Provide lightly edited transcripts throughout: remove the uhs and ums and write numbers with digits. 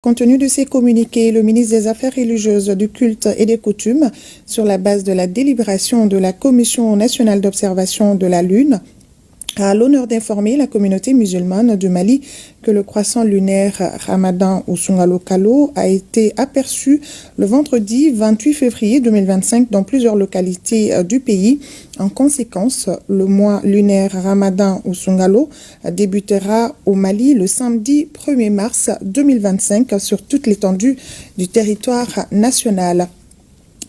Compte tenu de ces communiqués, le ministre des Affaires religieuses, du culte et des coutumes, sur la base de la délibération de la Commission nationale d'observation de la Lune, a l'honneur d'informer la communauté musulmane du Mali que le croissant lunaire Ramadan ou Sungalo Kalo a été aperçu le vendredi 28 février 2025 dans plusieurs localités du pays. En conséquence, le mois lunaire Ramadan ou Sungalo débutera au Mali le samedi 1er mars 2025 sur toute l'étendue du territoire national.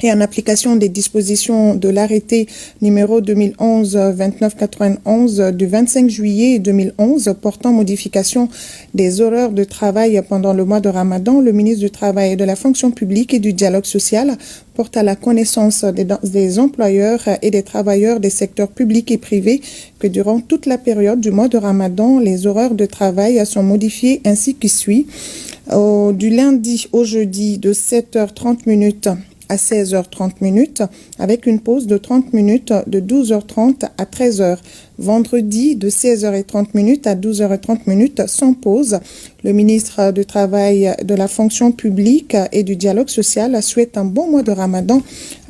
Et en application des dispositions de l'arrêté numéro 2011-2991 du 25 juillet 2011 portant modification des horaires de travail pendant le mois de Ramadan, le ministre du Travail et de la fonction publique et du dialogue social porte à la connaissance des employeurs et des travailleurs des secteurs publics et privés que durant toute la période du mois de Ramadan, les horaires de travail sont modifiés ainsi que suit. Du lundi au jeudi de 7h30 à 16h30 avec une pause de 30 minutes de 12h30 à 13h. Vendredi de 16h30 à 12h30 sans pause. Le ministre du Travail, de la fonction publique et du dialogue social souhaite un bon mois de Ramadan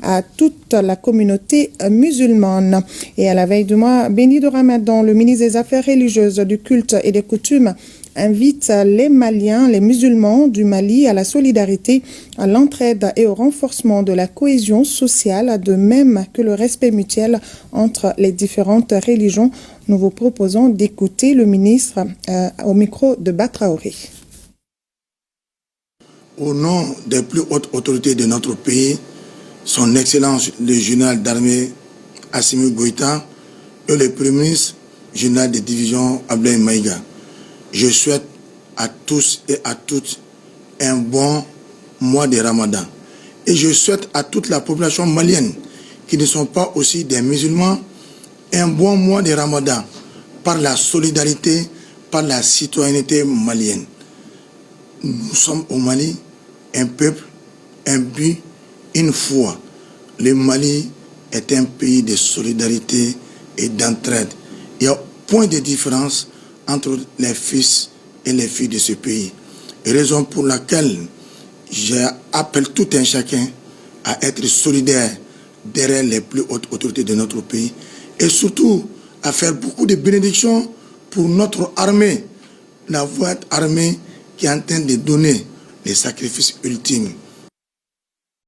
à toute la communauté musulmane. Et à la veille du mois béni de Ramadan, le ministre des Affaires religieuses, du culte et des coutumes invite les Maliens, les musulmans du Mali à la solidarité, à l'entraide et au renforcement de la cohésion sociale, de même que le respect mutuel entre les différentes religions. Nous vous proposons d'écouter le ministre au micro de Batraoré. Au nom des plus hautes autorités de notre pays, son Excellence le général d'armée Assimi Goïta et le Premier ministre général de division Abdoulaye Maïga, je souhaite à tous et à toutes un bon mois de Ramadan. Et je souhaite à toute la population malienne qui ne sont pas aussi des musulmans un bon mois de Ramadan par la solidarité, par la citoyenneté malienne. Nous sommes au Mali un peuple, un but, une foi. Le Mali est un pays de solidarité et d'entraide. Il y a point de différence entre les fils et les filles de ce pays. Raison pour laquelle j'appelle tout un chacun à être solidaire derrière les plus hautes autorités de notre pays et surtout à faire beaucoup de bénédictions pour notre armée, la voie armée qui est en train de donner les sacrifices ultimes